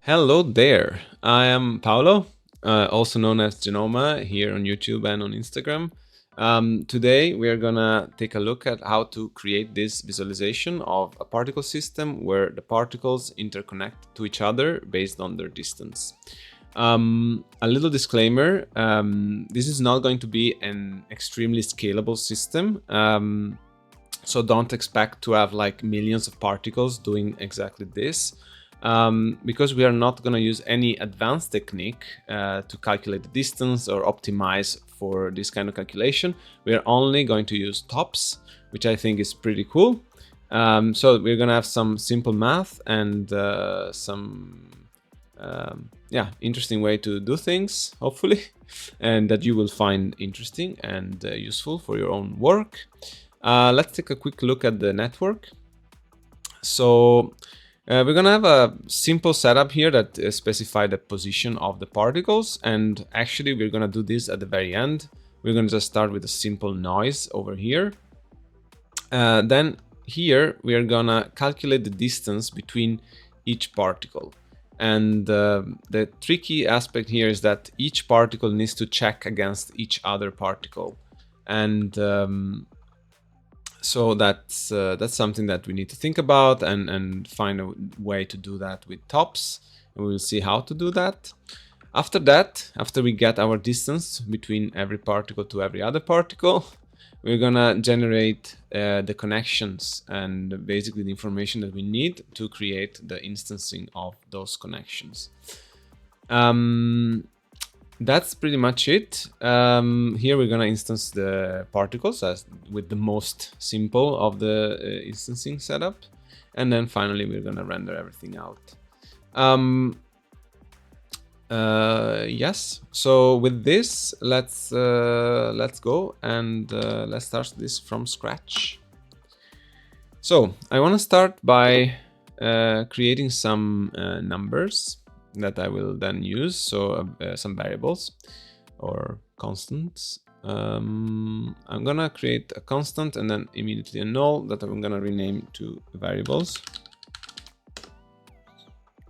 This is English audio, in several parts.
Hello there, I am Paolo, also known as Genoma here on YouTube and on Instagram. Today we are gonna take a look at how to create this visualization of a particle system where the particles interconnect to each other based on their distance. A little disclaimer, this is not going to be an extremely scalable system. So don't expect to have like millions of particles doing exactly this. Because we are not going to use any advanced technique to calculate the distance or optimize for this kind of calculation. We are only going to use tops, which I think is pretty cool. So we're going to have some simple math and some interesting way to do things, hopefully, and that you will find interesting and useful for your own work. Let's take a quick look at the network. So we're gonna have a simple setup here that specifies the position of the particles, and actually we're gonna do this at the very end. We're gonna just start with a simple noise over here. Then here we are gonna calculate the distance between each particle. And the tricky aspect here is that each particle needs to check against each other particle. And so that's something that we need to think about and find a way to do that with tops. And we'll see how to do that. After that, after we get our distance between every particle to every other particle, we're gonna generate the connections and basically the information that we need to create the instancing of those connections. That's pretty much it. Here we're gonna instance the particles as with the most simple of the instancing setup, and then finally we're gonna render everything out. Yes. So with this, let's go and let's start this from scratch. So I want to start by creating some numbers that I will then use. So some variables or constants. I'm gonna create a constant and then immediately a null that I'm gonna rename to variables.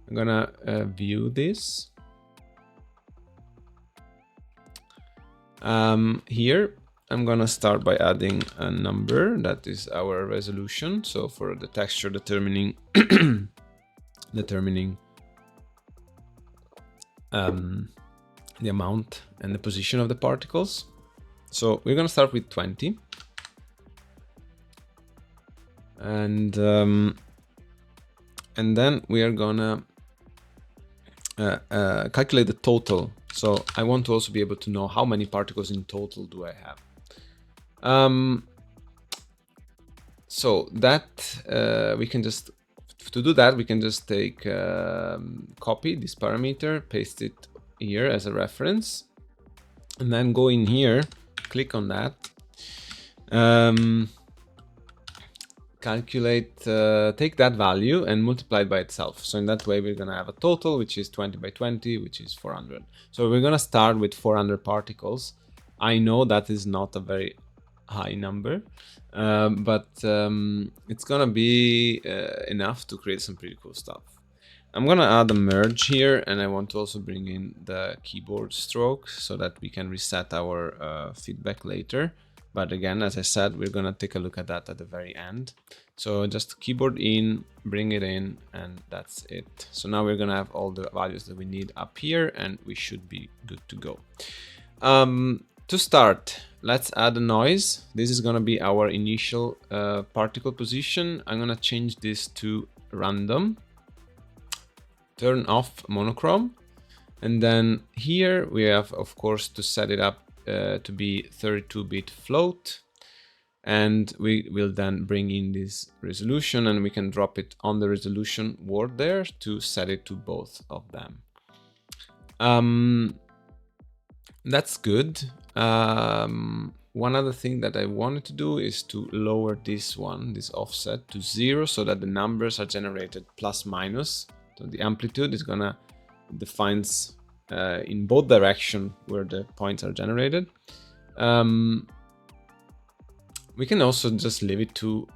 I'm gonna view this. Here I'm gonna start by adding a number that is our resolution. So for the texture, determining the amount and the position of the particles. So we're gonna start with 20, and then we are gonna calculate the total. So I want to also be able to know how many particles in total do I have. So that we can just, to do that, we can just take copy this parameter, paste it here as a reference, and then go in here, click on that, calculate, take that value and multiply it by itself. So in that way, we're gonna have a total, which is 20 by 20, which is 400. So we're gonna start with 400 particles. I know that is not a very high number, but it's gonna be enough to create some pretty cool stuff. I'm gonna add a merge here, and I want to also bring in the keyboard stroke so that we can reset our feedback later. But again, as I said, we're gonna take a look at that at the very end. So just keyboard in, bring it in, and that's it. So now we're gonna have all the values that we need up here, and we should be good to go. To start, let's add a noise. This is gonna be our initial particle position. I'm gonna change this to random. Turn off monochrome, and then here we have, of course, to set it up to be 32-bit float, and we will then bring in this resolution, and we can drop it on the resolution word there to set it to both of them. That's good. One other thing that I wanted to do is to lower this offset to 0, so that the numbers are generated plus minus. So the amplitude is gonna defines in both directions where the points are generated. We can also just leave it to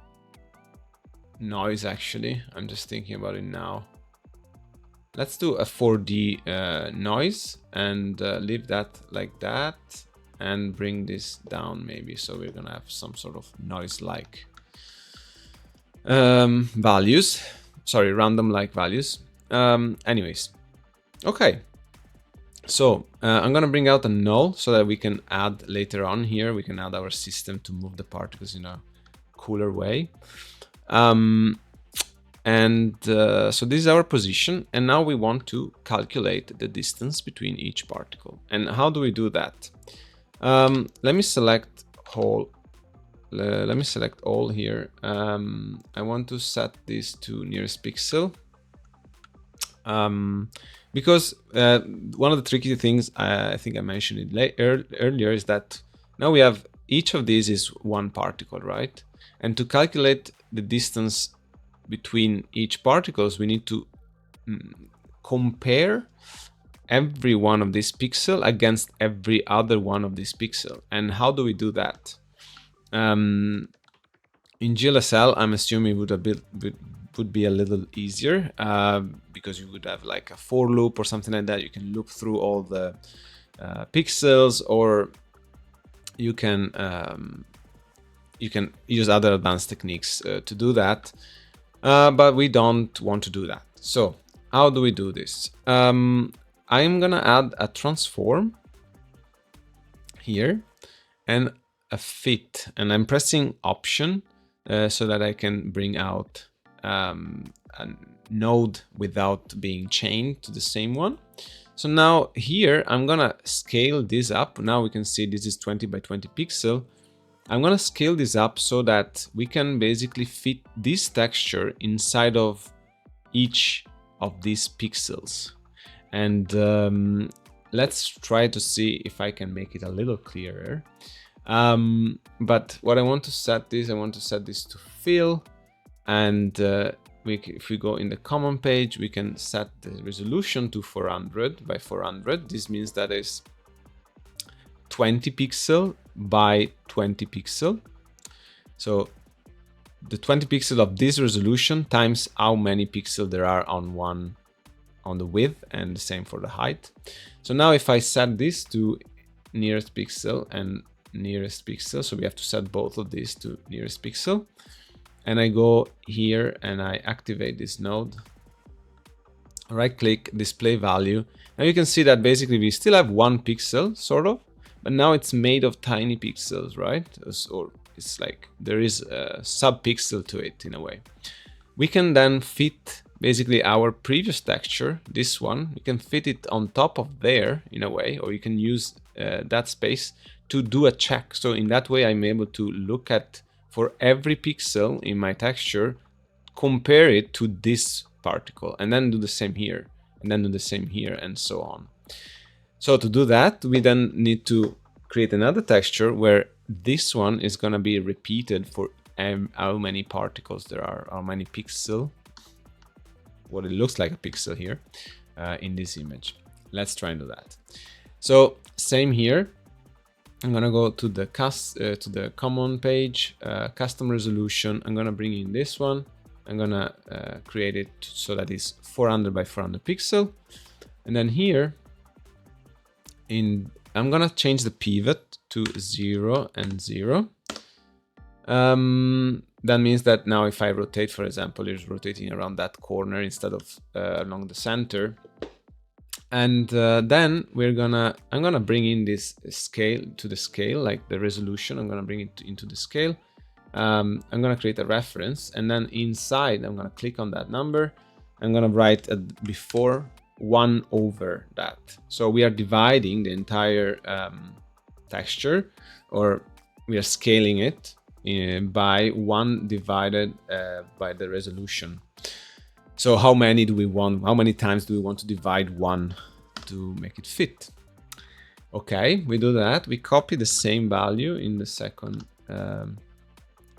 noise, actually. I'm just thinking about it now. let's do a 4D noise and leave that like that, and bring this down maybe, so we're gonna have some sort of noise-like values. Sorry, random-like values. Anyways, okay. So I'm gonna bring out a null so that we can add later on here. We can add our system to move the particles in a cooler way. So this is our position, and now we want to calculate the distance between each particle. And how do we do that? Let me select whole. Let me select all here. I want to set this to nearest pixel. Because one of the tricky things, I think I mentioned it earlier, is that now we have each of these is one particle, right? And to calculate the distance between each particles, we need to compare every one of these pixels against every other one of these pixels. And how do we do that? In GLSL, I'm assuming would be a little easier because you would have like a for loop or something like that. You can loop through all the pixels, or you can use other advanced techniques to do that, but we don't want to do that. So how do we do this? I'm gonna add a transform here and a fit, and I'm pressing Option so that I can bring out a node without being chained to the same one. So now here I'm gonna scale this up. Now we can see this is 20 by 20 pixel. I'm gonna scale this up so that we can basically fit this texture inside of each of these pixels. And let's try to see if I can make it a little clearer. But what I want to set this, to fill, and if we go in the common page, we can set the resolution to 400 by 400. This means that is 20 pixel by 20 pixel. So the 20 pixel of this resolution times how many pixels there are on the width, and the same for the height. So now if I set this to nearest pixel and nearest pixel, so we have to set both of these to nearest pixel, and I go here and I activate this node, right click, display value. Now you can see that basically we still have 1 pixel sort of, but now it's made of tiny pixels, right? Or it's like there is a sub pixel to it in a way. We can then fit basically our previous texture, this one, we can fit it on top of there in a way, or you can use that space to do a check. So in that way I'm able to look at, for every pixel in my texture, compare it to this particle, and then do the same here, and then do the same here, and so on. So to do that, we then need to create another texture where this one is going to be repeated for how many particles there are, how many pixels, what it looks like a pixel here in this image. Let's try and do that. So same here. I'm gonna go to the common page, custom resolution. I'm gonna bring in this one. I'm gonna create it so that it's 400 by 400 pixel, and then here I'm gonna change the pivot to 0 and 0. That means that now if I rotate, for example, it's rotating around that corner instead of along the center. And then I'm gonna bring in this scale to the scale, like the resolution. I'm gonna bring it into the scale. I'm gonna create a reference, and then inside I'm gonna click on that number. I'm gonna write before 1 over that. So we are dividing the entire texture, or we are scaling it by 1 divided by the resolution. So how many times do we want to divide 1 to make it fit? Okay, we do that. We copy the same value in the second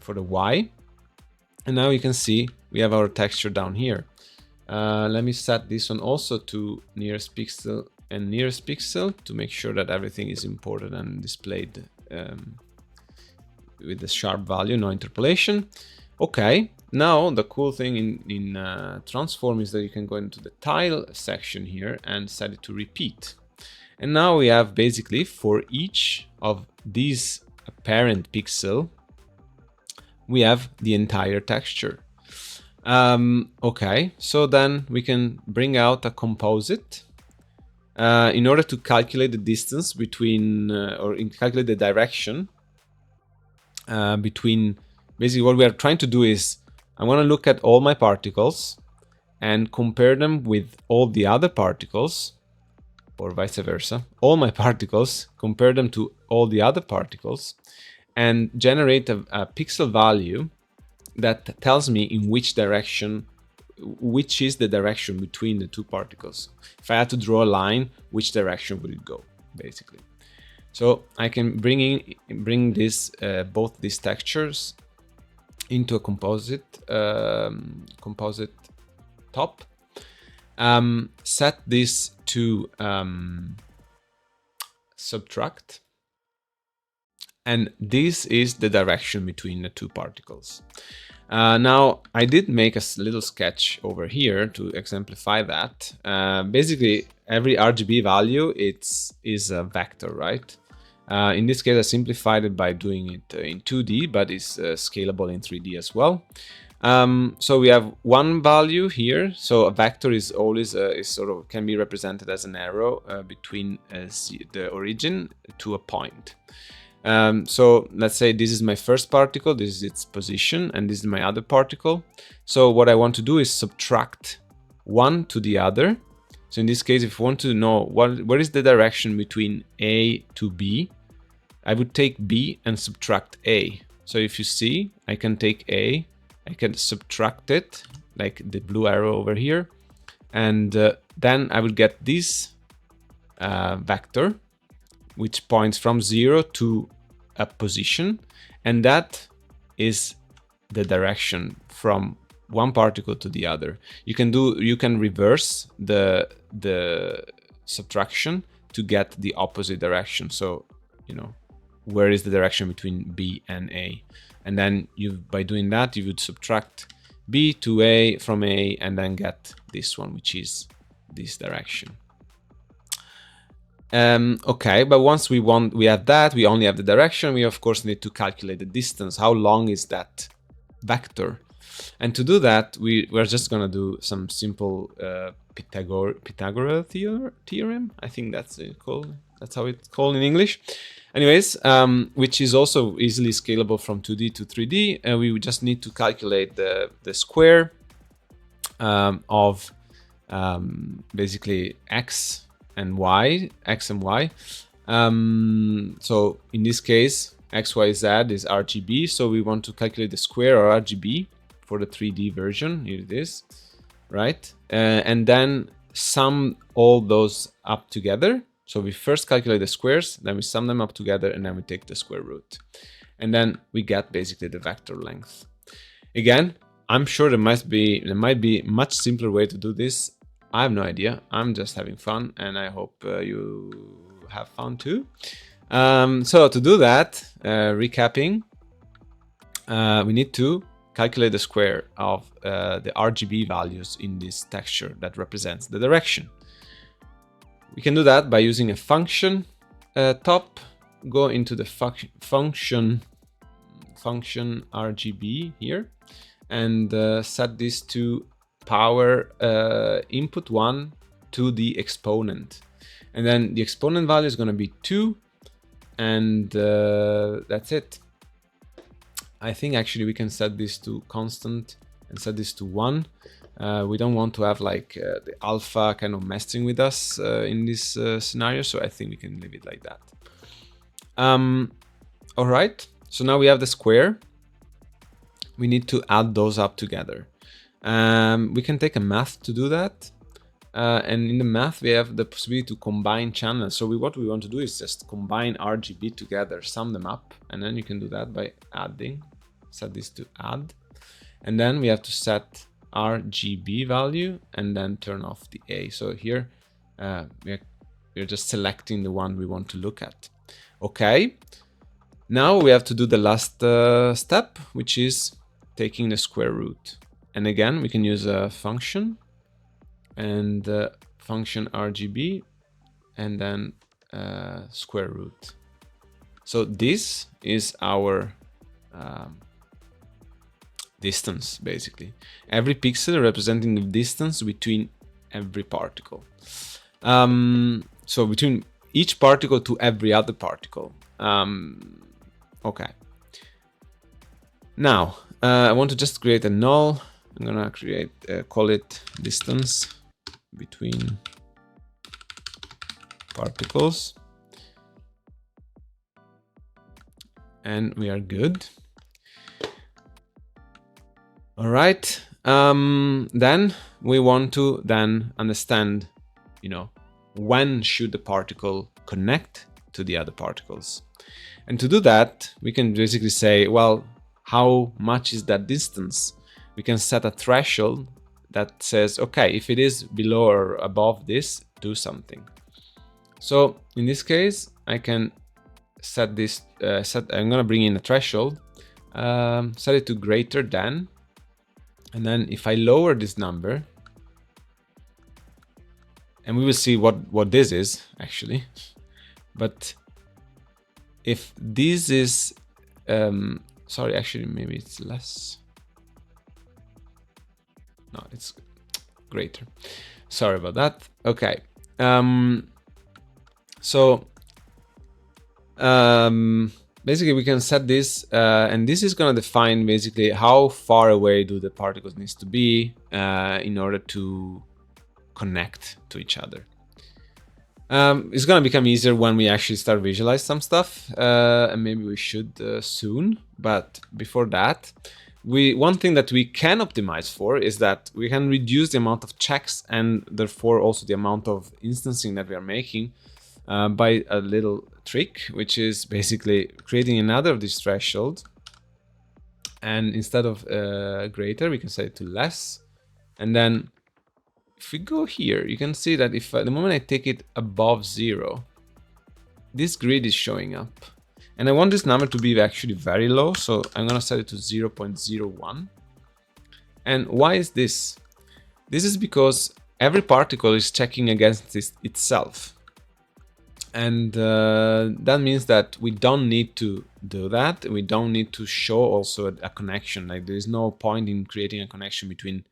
for the Y. And now you can see we have our texture down here. Let me set this one also to nearest pixel and nearest pixel to make sure that everything is imported and displayed with the sharp value, no interpolation. Okay, now the cool thing in transform is that you can go into the tile section here and set it to repeat. And now we have basically for each of these apparent pixel, we have the entire texture. Okay, so then we can bring out a composite in order to calculate the distance between, calculate the direction between. Basically what we are trying to do is, I want to look at all my particles and compare them with all the other particles, or vice versa, all my particles, compare them to all the other particles, and generate a pixel value that tells me in which direction, which is the direction between the two particles. If I had to draw a line, which direction would it go, basically. So I can bring this both these textures into a composite top. Set this to subtract, and this is the direction between the two particles. Now I did make a little sketch over here to exemplify that. Basically every RGB value is a vector, right? In this case I simplified it by doing it in 2D, but it's scalable in 3D as well. So we have one value here. So a vector is always can be represented as an arrow between the origin to a point. So let's say this is my first particle, this is its position, and this is my other particle. So what I want to do is subtract one to the other. So in this case, if I want to know what is the direction between A to B, I would take B and subtract A. So if you see, I can take A, I can subtract it, like the blue arrow over here, and then I will get this vector, which points from 0 to a position, and that is the direction from one particle to the other. You can reverse the subtraction to get the opposite direction. So where is the direction between B and A, and then by doing that you would subtract B to A from A and then get this one, which is this direction. Okay, but once we have that, we only have the direction. We of course need to calculate the distance. How long is that vector? And to do that, we're just gonna do some simple Pythagorean theorem. I think that's called. That's how it's called in English. Anyways, which is also easily scalable from 2D to 3D, and we just need to calculate the square of basically x and y. So in this case, x, y, z is RGB. So we want to calculate the square or RGB for the 3D version. Here it is, right? And then sum all those up together. So we first calculate the squares, then we sum them up together, and then we take the square root. And then we get basically the vector length. Again, I'm sure there might be a much simpler way to do this. I have no idea. I'm just having fun, and I hope you have fun too. So to do that, recapping, we need to calculate the square of the RGB values in this texture that represents the direction. We can do that by using a function top, go into the function RGB here, and set this to power input 1 to the exponent, and then the exponent value is going to be 2, and that's it. I think actually we can set this to constant and set this to 1. We don't want to have like the alpha kind of messing with us in this scenario, so I think we can leave it like that. All right, so now we have the square. We need to add those up together. We can take a math to do that, and in the math we have the possibility to combine channels. So what we want to do is just combine RGB together, sum them up, and then you can do that by adding. Set this to add, and then we have to set RGB value and then turn off the A. So here we're just selecting the one we want to look at. Okay, now we have to do the last step, which is taking the square root. And again, we can use a function and function RGB and then square root. So this is our distance, basically. Every pixel representing the distance between every particle. So between each particle to every other particle. Okay. Now, I want to just create a null. I'm gonna create, call it distance between particles. And we are good. All right. Then we want to understand, when should the particle connect to the other particles? And to do that, we can basically say, well, how much is that distance? We can set a threshold that says, okay, if it is below or above this, do something. So in this case, I can set this, I'm gonna bring in a threshold, set it to greater than, and then if I lower this number, and we will see what this is actually, but if this is, sorry, actually maybe it's less. No, it's greater. Sorry about that. Okay. Basically we can set this, and this is going to define basically how far away do the particles needs to be in order to connect to each other. It's going to become easier when we actually start visualize some stuff, and maybe we should soon. But before that, one thing that we can optimize for is that we can reduce the amount of checks and therefore also the amount of instancing that we are making by a little trick, which is basically creating another of these thresholds. And instead of greater, we can set it to less. And then if we go here, you can see that if the moment I take it above 0, this grid is showing up. And I want this number to be actually very low, so I'm going to set it to 0.01. And why is this? This is because every particle is checking against itself. And that means that we don't need to do that. We don't need to show also a connection. Like there is no point in creating a connection between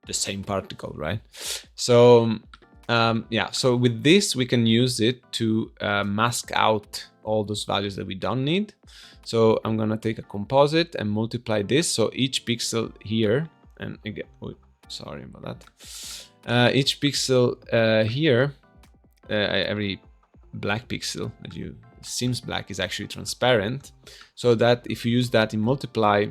the same particle, right? So yeah, so with this we can use it to mask out all those values that we don't need. So I'm gonna take a composite and multiply this. So each pixel here, and again, oh, sorry about that. Each pixel here, every black pixel that seems black is actually transparent. So that if you use that in multiply,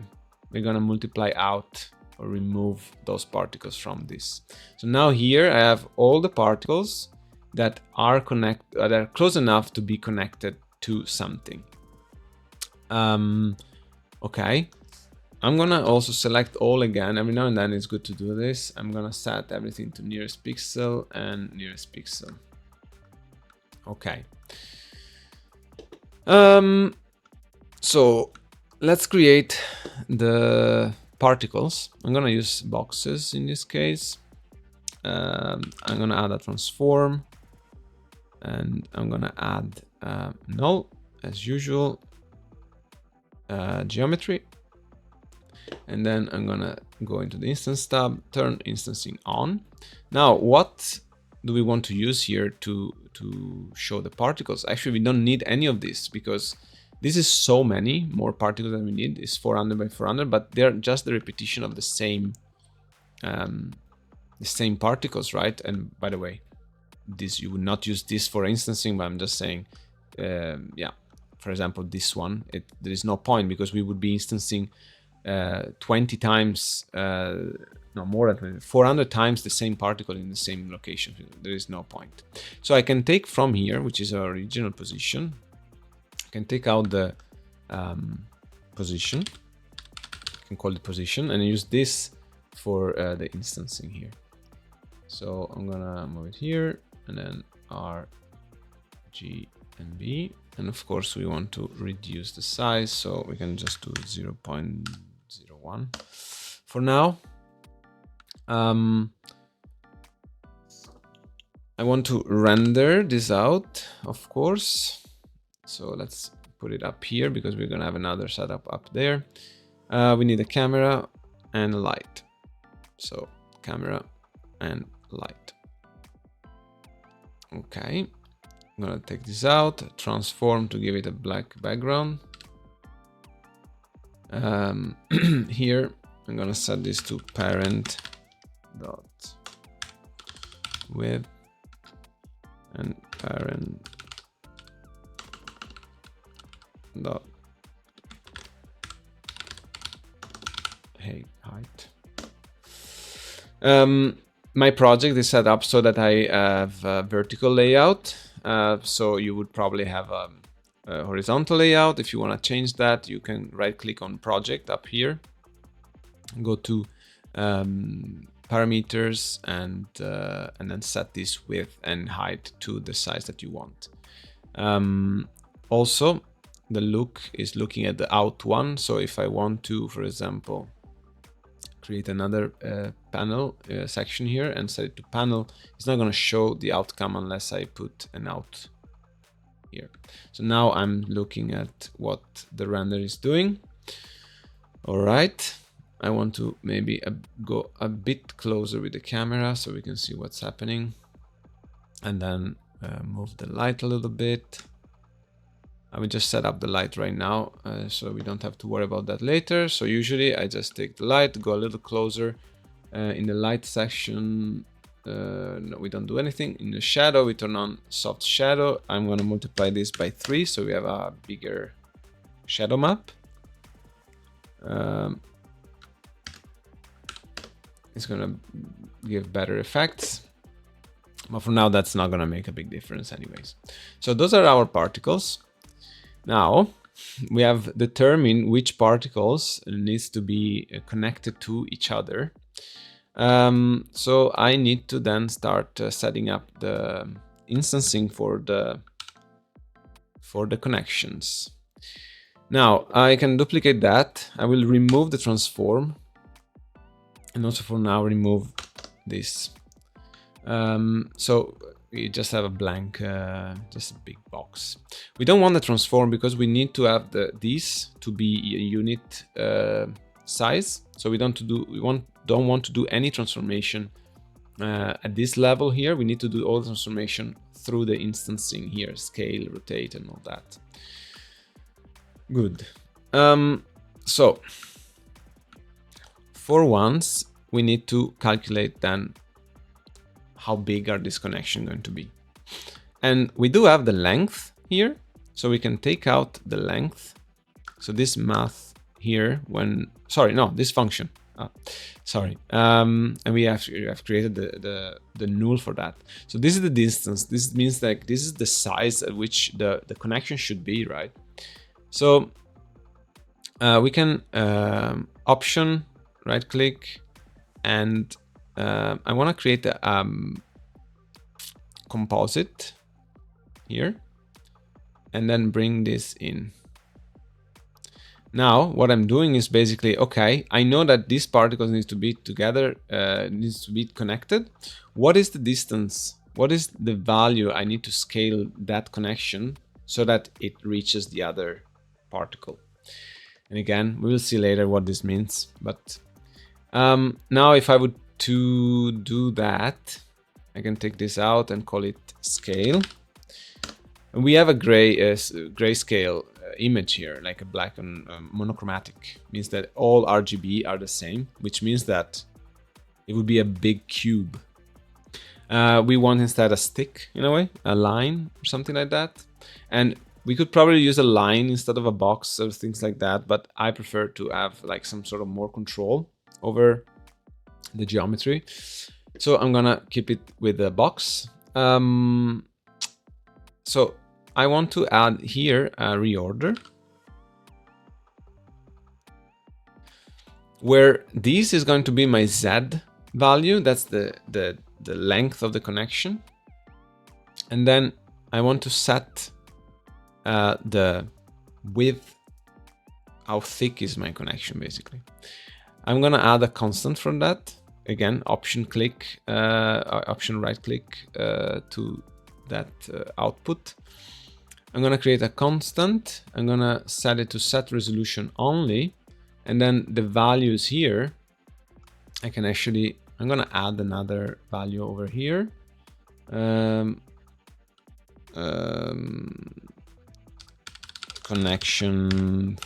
we're gonna multiply out or remove those particles from this. So now here I have all the particles that are close enough to be connected to something. Okay, I'm gonna also select all again. Every now and then it's good to do this. I'm gonna set everything to nearest pixel and nearest pixel. Okay. So let's create the particles. I'm gonna use boxes in this case. I'm gonna add a transform, and I'm gonna add null as usual, geometry, and then I'm gonna go into the instance tab, turn instancing on. Now what do we want to use here to show the particles? Actually, we don't need any of this because this is so many more particles than we need. It's 400 by 400, but they're just the repetition of the same particles, right? And by the way, this you would not use this for instancing, but I'm just saying, yeah. For example, this one, there is no point because we would be instancing 20 times, no more than 400 times the same particle in the same location. There is no point. So I can take from here, which is our original position. I can take out the position. I can call it position and use this for the instancing here. So I'm gonna move it here and then RG and B. And of course we want to reduce the size, so we can just do 0.01 for now. I want to render this out, of course. So let's put it up here because we're gonna have another setup up there. We need a camera and a light. So camera and light. Okay, I'm gonna take this out, transform to give it a black background. Here I'm gonna set this to parent dot width and parent dot height. My project is set up so that I have a vertical layout. So you would probably have a horizontal layout. If you want to change that, you can right click on project up here, go to parameters, and then set this width and height to the size that you want. Also, the look is looking at the out one. So if I want to, for example, create another panel section here and set it to panel, it's not going to show the outcome unless I put an out here. So now I'm looking at what the render is doing. All right, I want to maybe go a bit closer with the camera so we can see what's happening, and then move the light a little bit. I will just set up the light right now, so we don't have to worry about that later. So usually I just take the light, go a little closer. In the light section, no, we don't do anything. In the shadow, we turn on soft shadow. I'm going to multiply this by 3, so we have a bigger shadow map. It's going to give better effects. But for now, that's not going to make a big difference anyways. So those are our particles. Now we have determined which particles needs to be connected to each other. So I need to then start setting up the instancing for the connections. Now I can duplicate that. I will remove the transform, and also for now remove this. So we just have a blank, just a big box. We don't want the transform because we need to have these to be a unit size. So we don't want to do any transformation at this level here. We need to do all the transformation through the instancing here, scale, rotate, and all that. Good. So for once, we need to calculate then how big are this connection going to be. And we do have the length here, so we can take out the length. So this math here, this function. And we have created the null for that. So this is the distance. This means like this is the size at which the connection should be, right? So we can option, right click, and I want to create a composite here and then bring this in. Now what I'm doing is basically, okay, I know that these particles need to be together, needs to be connected. What is the distance? What is the value I need to scale that connection so that it reaches the other particle? And again, we will see later what this means. But now if I would to do that, I can take this out and call it scale. And we have a grayscale image here, like a black and monochromatic. Means that all RGB are the same, which means that it would be a big cube. We want instead a stick, in a way, a line or something like that. And we could probably use a line instead of a box or things like that, but I prefer to have like some sort of more control over the geometry. So I'm gonna keep it with the box. So I want to add here a reorder, where this is going to be my Z value. That's the length of the connection. And then I want to set the width, how thick is my connection basically. I'm gonna add a constant from that. Again, option right click to that output. I'm gonna create a constant. I'm gonna set it to set resolution only, and then the values here, I can actually, I'm gonna add another value over here. Connection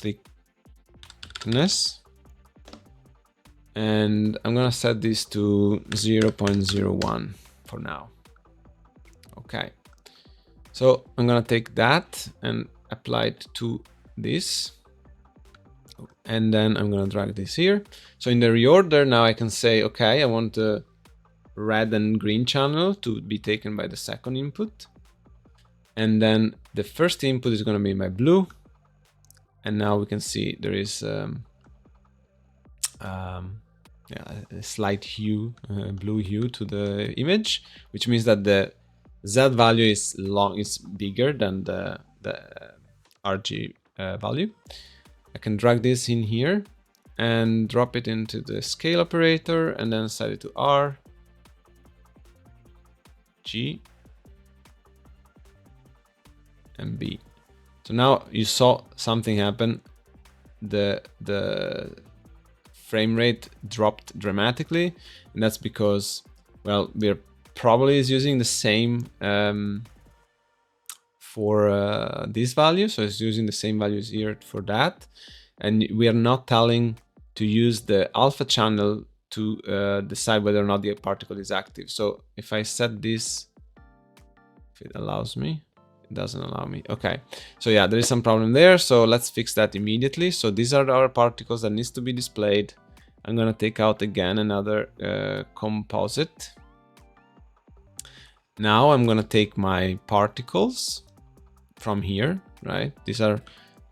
thickness, and I'm gonna set this to 0.01 for now. Okay, so I'm gonna take that and apply it to this, and then I'm gonna drag this here. So in the reorder now I can say, okay, I want the red and green channel to be taken by the second input, and then the first input is gonna be my blue, and now we can see there is a slight hue, blue hue to the image, which means that the Z value is bigger than the RG value. I can drag this in here and drop it into the scale operator, and then set it to R, G, and B. So now you saw something happen. The frame rate dropped dramatically, and that's because, well, we're probably using the same for this value, so it's using the same values here for that, and we are not telling to use the alpha channel to decide whether or not the particle is active. So if I set this, if it allows me, it doesn't allow me. Okay, so yeah, there is some problem there, so let's fix that immediately. So these are our particles that needs to be displayed. I'm gonna take out again another composite. Now I'm gonna take my particles from here, right? These are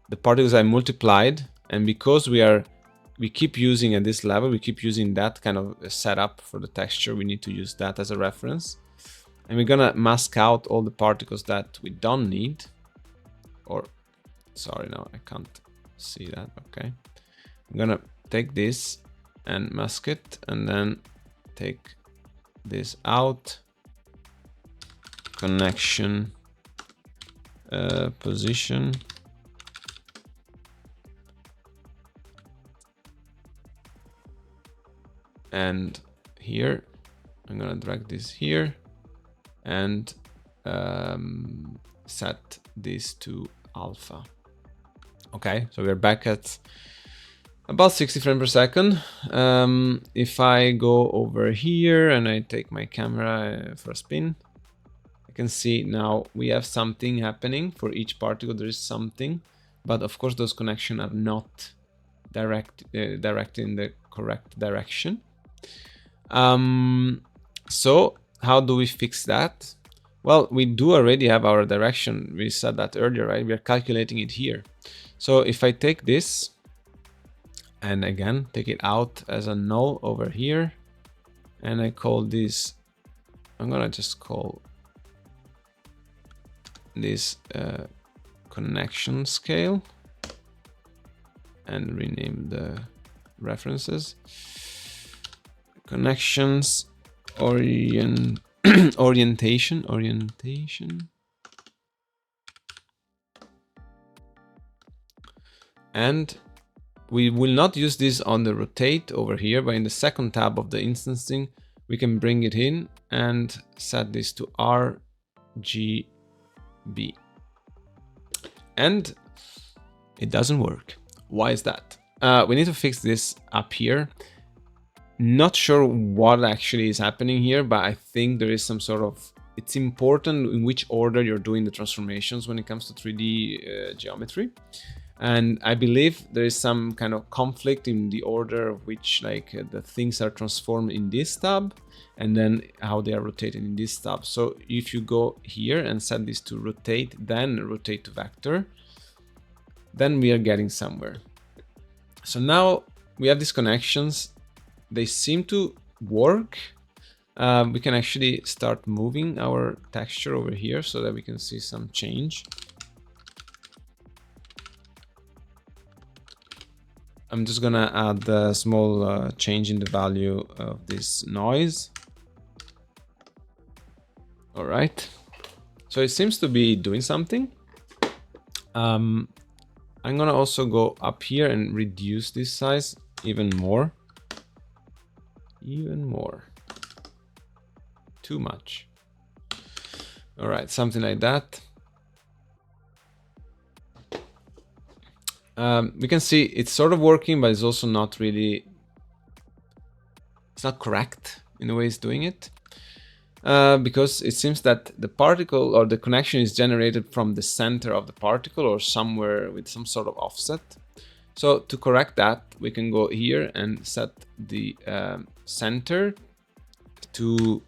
the particles I multiplied, and because we keep using at this level, we keep using that kind of setup for the texture, we need to use that as a reference. And we're gonna mask out all the particles that we don't need. Or, sorry, no, I can't see that, okay. I'm gonna take this and mask it, and then take this out, connection, position, and here, I'm gonna drag this here, and set this to alpha. Okay, so we're back at about 60 frames per second. If I go over here and I take my camera for a spin, I can see now we have something happening. For each particle there is something, but of course those connections are not directed in the correct direction. So how do we fix that? Well, we do already have our direction. We said that earlier, right? We are calculating it here. So if I take this and again take it out as a null over here, and I call this, I'm gonna just call this connection scale and rename the references. Connections orientation. And we will not use this on the rotate over here, but in the second tab of the instancing, we can bring it in and set this to RGB. And it doesn't work. Why is that? We need to fix this up here. Not sure what actually is happening here, but I think there is some sort of, it's important in which order you're doing the transformations when it comes to 3D geometry. And I believe there is some kind of conflict in the order of which the things are transformed in this tab, and then how they are rotated in this tab. So if you go here and set this to rotate, then rotate to vector, then we are getting somewhere. So now we have these connections. They seem to work, we can actually start moving our texture over here so that we can see some change. I'm just gonna add a small change in the value of this noise. All right, so it seems to be doing something. I'm gonna also go up here and reduce this size even more. Too much. All right, something like that. We can see it's sort of working, but it's also not really, it's not correct in the way it's doing it. Because it seems that the particle or the connection is generated from the center of the particle or somewhere with some sort of offset. So to correct that, we can go here and set the center to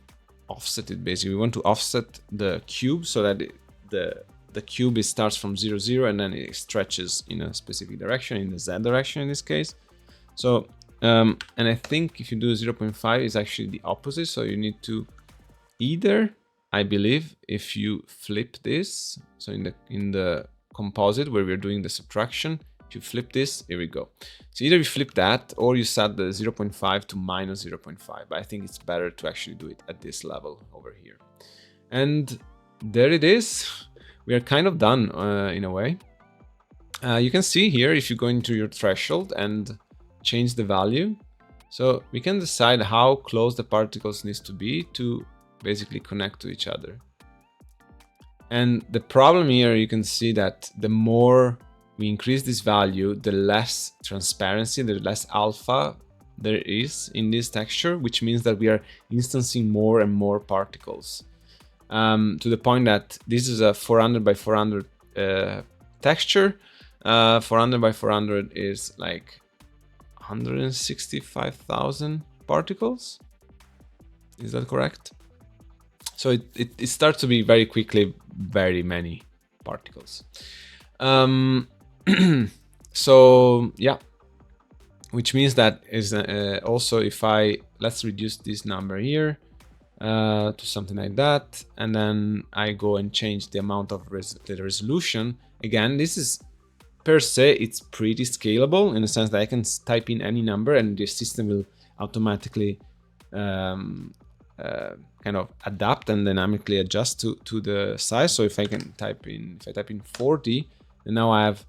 offset it. Basically, we want to offset the cube so that the cube starts from 0, 0, and then it stretches in a specific direction, in the Z direction in this case. So, and I think if you do 0.5, it's actually the opposite. So you need to either, I believe, if you flip this, so in the composite where we're doing the subtraction, if you flip this, here we go. So either you flip that or you set the 0.5 to minus 0.5. But I think it's better to actually do it at this level over here. And there it is. We are kind of done in a way. You can see here if you go into your threshold and change the value. So we can decide how close the particles needs to be to basically connect to each other. And the problem here, you can see that the more we increase this value, the less transparency, the less alpha there is in this texture, which means that we are instancing more and more particles. To the point that this is a 400 by 400 texture. 400 by 400 is like 165,000 particles. Is that correct? So it starts to be very quickly very many particles. So yeah, which means that is also if let's reduce this number here to something like that, and then I go and change the amount of the resolution. Again, this is per se, it's pretty scalable in the sense that I can type in any number and the system will automatically kind of adapt and dynamically adjust to the size. So if I type in 40, then now I have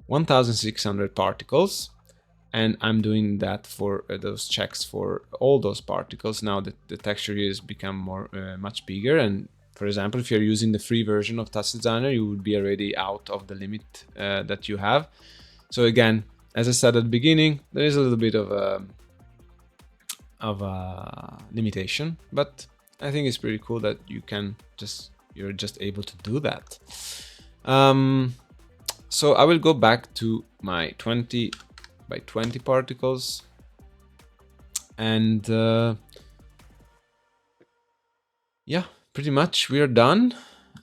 1,600 particles, and I'm doing that for those checks for all those particles. Now that the texture has become more much bigger, and for example, if you're using the free version of Touchdesigner, you would be already out of the limit that you have. So again, as I said at the beginning, there is a little bit of a limitation, but I think it's pretty cool that you're just able to do that. So I will go back to my 20 by 20 particles, and yeah, pretty much we are done.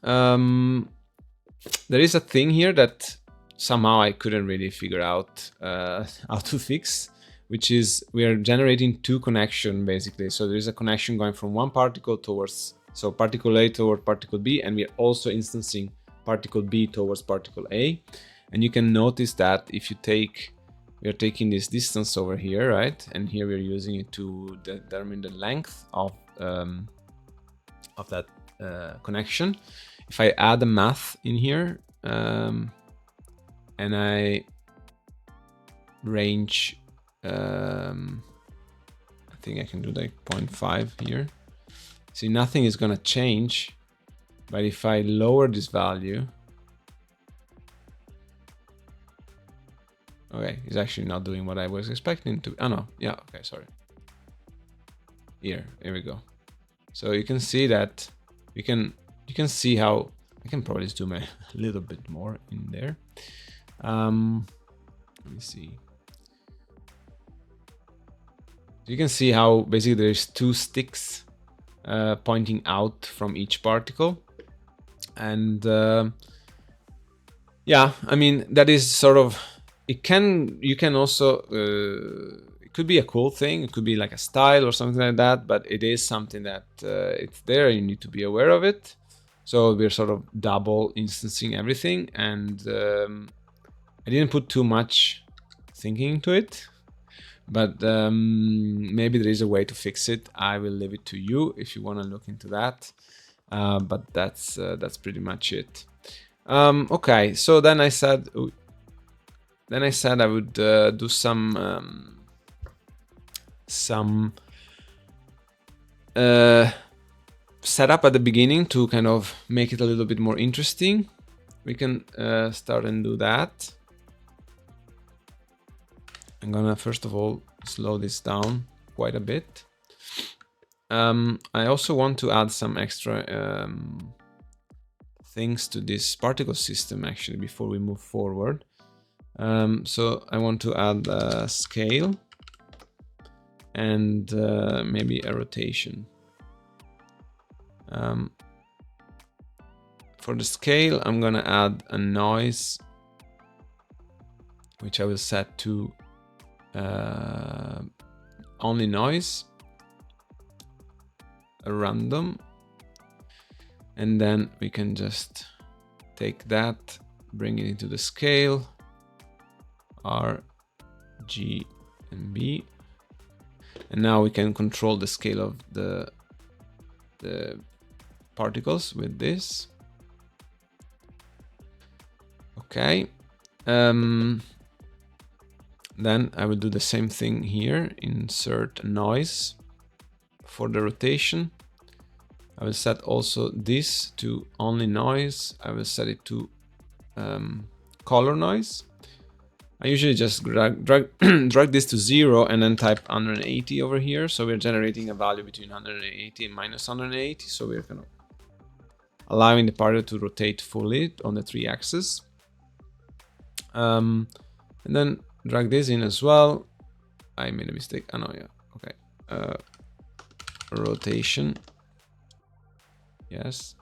There is a thing here that somehow I couldn't really figure out how to fix, which is we are generating two connections basically. So there is a connection going from one particle towards, so particle A toward particle B, and we are also instancing particle B towards particle A. And you can notice that if you we are taking this distance over here, right? And here we're using it to determine the length of that connection. If I add a math in here and I range, I think I can do like 0.5 here. See, nothing is gonna change, but if I lower this value, okay, it's actually not doing what I was expecting to. Oh no, yeah, okay, sorry. Here we go. So you can see that you can see how I can probably zoom a little bit more in there. Let me see. You can see how basically there's two sticks pointing out from each particle, and yeah, I mean that is sort of, you can also could be a cool thing. It could be like a style or something like that, but it is something that it's there. You need to be aware of it. So we're sort of double instancing everything, and I didn't put too much thinking into it, but maybe there is a way to fix it. I will leave it to you if you want to look into that. But that's pretty much it. Okay, so then I said I would do some setup at the beginning to kind of make it a little bit more interesting. We can start and do that. I'm gonna first of all slow this down quite a bit. I also want to add some extra things to this particle system actually before we move forward. So I want to add a scale and maybe a rotation. For the scale, I'm gonna add a noise, which I will set to only noise, a random, and then we can just take that, bring it into the scale, R, G, and B, and now we can control the scale of the particles with this. Okay, then I will do the same thing here, insert noise. For the rotation, I will set also this to only noise. I will set it to color noise. I usually just drag this to 0 and then type 180 over here. So we're generating a value between 180 and minus 180. So we're kind of allowing the particle to rotate fully on the 3 axes. And then drag this in as well. I made a mistake. Oh no, yeah. Okay. Rotation. Yes.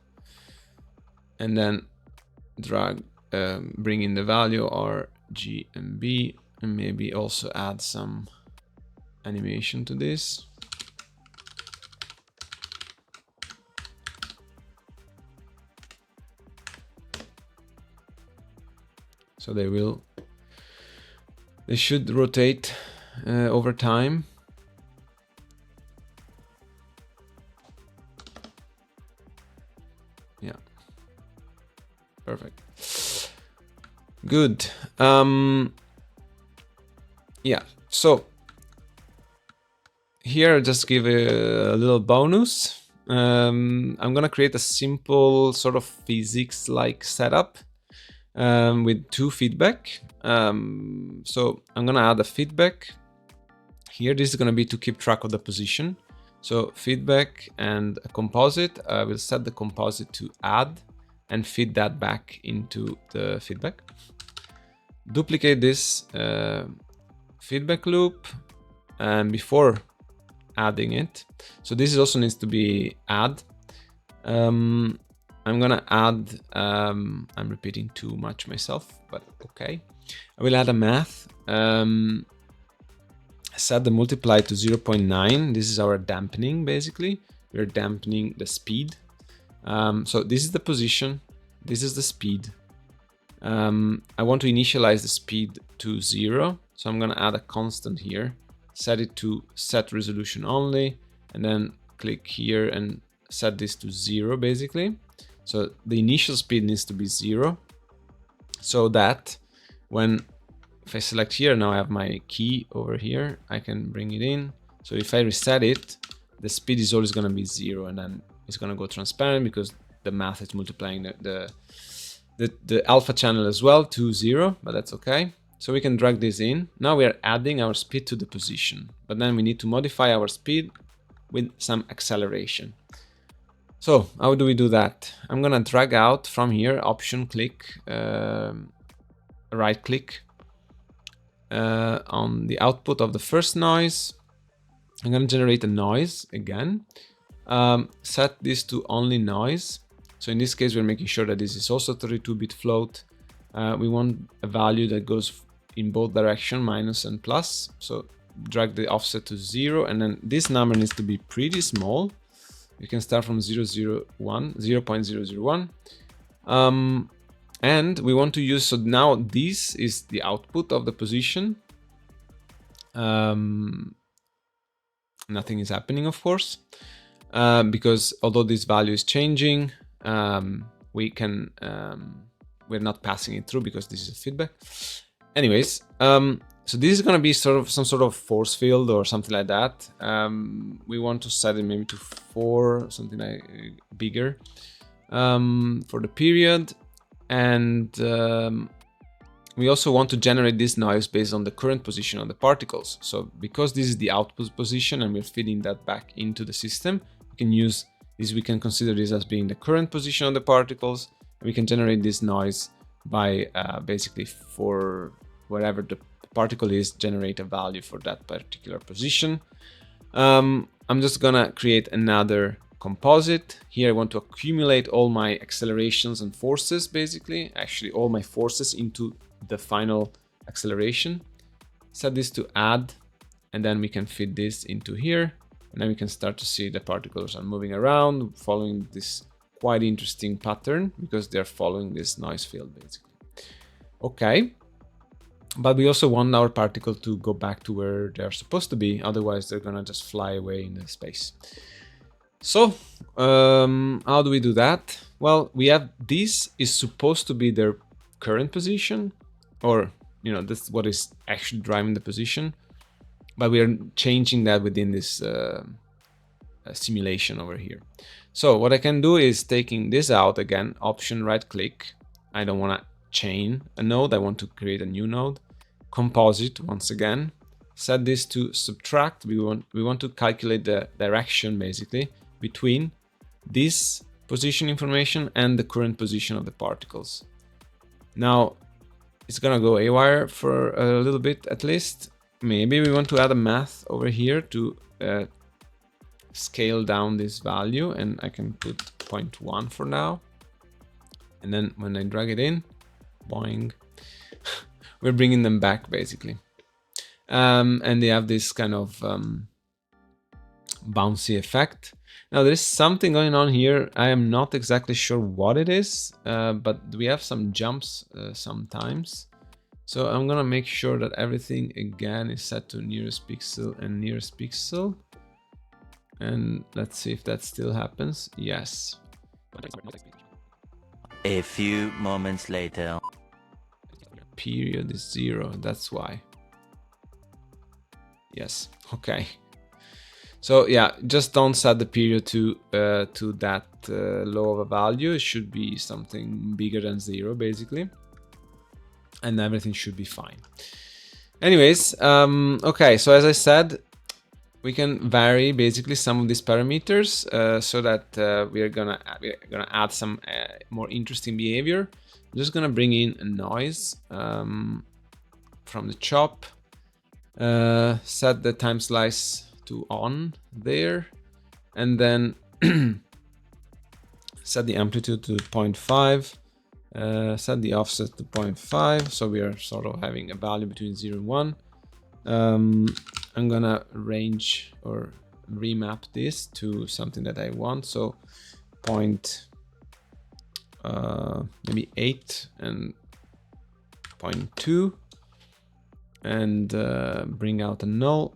And then drag, bring in the value R, G, and B, and maybe also add some animation to this. So they should rotate over time. Yeah, perfect. Good. Yeah, so here I'll just give a little bonus. I'm gonna create a simple sort of physics-like setup with 2 feedback. So I'm gonna add a feedback here. This is gonna be to keep track of the position. So feedback and a composite. I will set the composite to add and feed that back into the feedback. Duplicate this feedback loop and before adding it. So this also needs to be add. I'm gonna add, I'm repeating too much myself, but okay. I will add a math. Set the multiply to 0.9. This is our dampening, basically. We're dampening the speed. So this is the position. This is the speed. I want to initialize the speed to 0. So I'm gonna add a constant here. Set it to set resolution only, and then click here and set this to 0, basically. So the initial speed needs to be 0, so that when, if I select here, now I have my key over here, I can bring it in. So if I reset it, the speed is always going to be 0, and then it's going to go transparent because the math is multiplying the alpha channel as well to 0, but that's okay. So we can drag this in. Now we are adding our speed to the position, but then we need to modify our speed with some acceleration. So how do we do that? I'm gonna drag out from here, option click, right click on the output of the first noise. I'm gonna generate a noise again. Set this to only noise. So in this case, we're making sure that this is also 32-bit float. We want a value that goes in both direction, minus and plus. So drag the offset to 0, and then this number needs to be pretty small. You can start from 0.001. And we want to use, so now this is the output of the position. Nothing is happening, of course, because although this value is changing, we're not passing it through because this is a feedback. Anyways, so this is going to be sort of some sort of force field or something like that. We want to set it maybe to 4, something like bigger, for the period. And we also want to generate this noise based on the current position of the particles. So because this is the output position and we're feeding that back into the system, we can use this, we can consider this as being the current position of the particles. And we can generate this noise by basically, for wherever the particle is, generate a value for that particular position. I'm just gonna create another composite. Here I want to accumulate all my accelerations and forces, basically, actually all my forces into the final acceleration. Set this to add, and then we can fit this into here, and then we can start to see the particles are moving around, following this quite interesting pattern, because they're following this noise field, basically. Okay, but we also want our particle to go back to where they're supposed to be, otherwise they're gonna just fly away in the space. So how do we do that? Well, we have, this is supposed to be their current position, or that's what is actually driving the position, but we are changing that within this simulation over here. So what I can do is taking this out again, option right click. I don't want to chain a node, I want to create a new node. Composite once again, set this to subtract. We want to calculate the direction, basically, between this position information and the current position of the particles. Now it's gonna go haywire for a little bit at least. Maybe we want to add a math over here to scale down this value, and I can put 0.1 for now. And then when I drag it in, boing, we're bringing them back, basically. And they have this kind of bouncy effect. Now there is something going on here. I am not exactly sure what it is, but we have some jumps sometimes. So I'm gonna make sure that everything again is set to nearest pixel and nearest pixel. And let's see if that still happens. Yes. A few moments later. Period is 0, that's why. Yes, okay. So yeah, just don't set the period to that low of a value. It should be something bigger than 0, basically, and everything should be fine. Anyways, okay, so as I said, we can vary basically some of these parameters so that we're gonna add some more interesting behavior. I'm just gonna bring in a noise from the chop, set the time slice to on there, and then set the amplitude to 0.5, set the offset to 0.5, so we are sort of having a value between 0 and 1. I'm gonna range or remap this to something that I want, so maybe 8 and 0.2, and bring out a null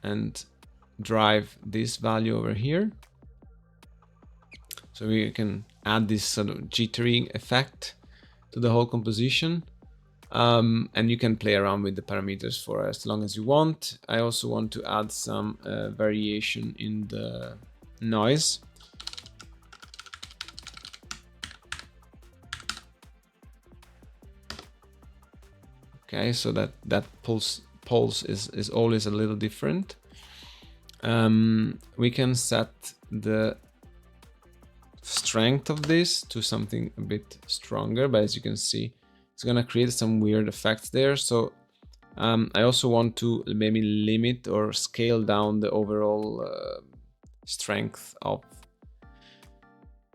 and drive this value over here. So we can add this sort of jittering effect to the whole composition. And you can play around with the parameters for as long as you want. I also want to add some variation in the noise. Okay, so that pulse is always a little different. We can set the strength of this to something a bit stronger, but as you can see, it's gonna create some weird effects there. So I also want to maybe limit or scale down the overall strength of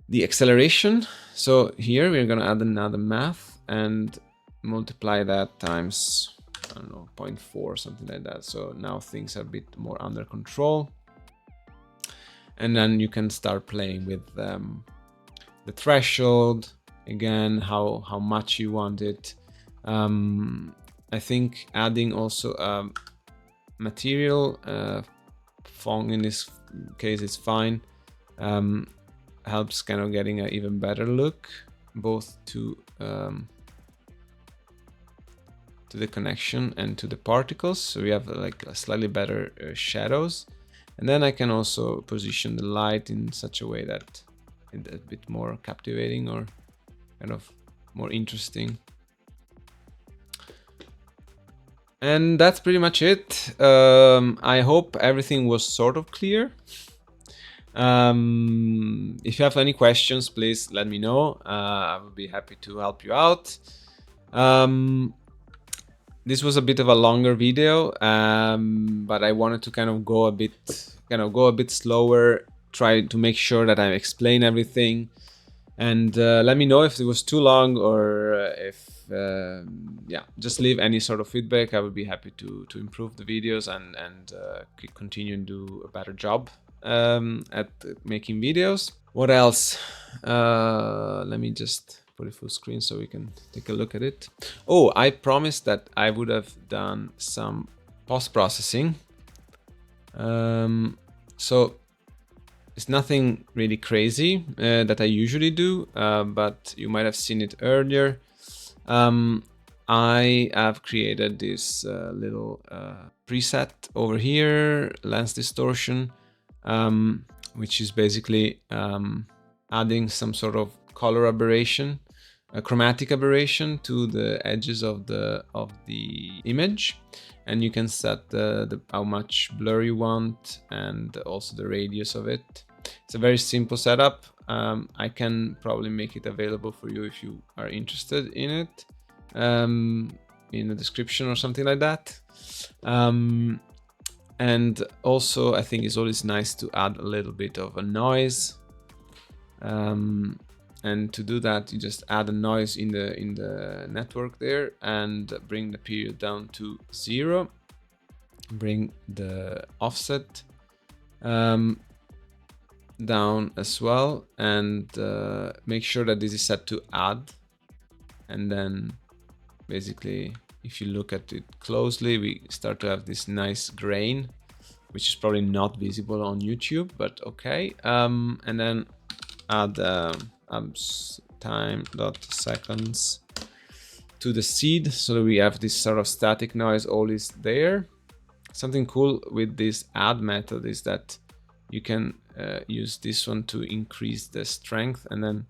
the acceleration. So here we're gonna add another math and multiply that times I don't know, 0.4 or something like that. So now things are a bit more under control. And then you can start playing with the threshold, again, how much you want it. I think adding also material font in this case is fine. Helps kind of getting an even better look, both to the connection and to the particles. So we have like a slightly better shadows. And then I can also position the light in such a way that it's a bit more captivating or kind of more interesting. And that's pretty much it. I hope everything was sort of clear. If you have any questions, please let me know. I would be happy to help you out. This was a bit of a longer video, but I wanted to kind of go a bit slower, try to make sure that I explain everything. And let me know if it was too long, or if yeah, just leave any sort of feedback. I would be happy to improve the videos and continue and do a better job at making videos. What else? Let me just put it full screen so we can take a look at it. Oh, I promised that I would have done some post-processing. So it's nothing really crazy that I usually do, but you might have seen it earlier. I have created this little preset over here, lens distortion, which is basically adding some sort of color aberration, a chromatic aberration to the edges of the image, and you can set how much blur you want and also the radius of it. It's a very simple setup. I can probably make it available for you if you are interested in it, in the description or something like that. And also I think it's always nice to add a little bit of a noise. And to do that, you just add a noise in the network there and bring the period down to 0. Bring the offset down as well, and make sure that this is set to add. And then basically, if you look at it closely, we start to have this nice grain, which is probably not visible on YouTube, but okay. And then add time.seconds to the seed, so that we have this sort of static noise always there. Something cool with this add method is that you can use this one to increase the strength, and then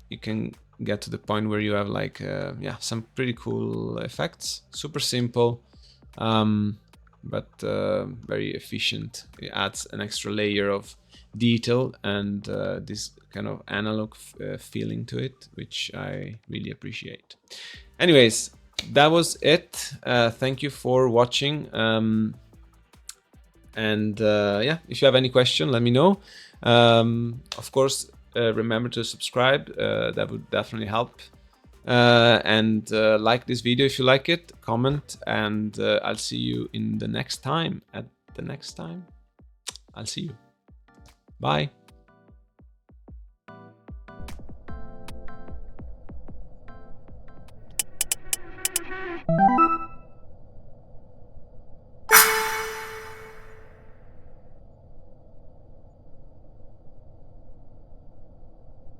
you can get to the point where you have like yeah, some pretty cool effects. Super simple, but very efficient. It adds an extra layer of detail and this kind of analog feeling to it, which I really appreciate. Anyways, that was it. Thank you for watching. And yeah, if you have any question, let me know. Of course, remember to subscribe. That would definitely help. And like this video if you like it, comment, and I'll see you in the next time. I'll see you. Bye.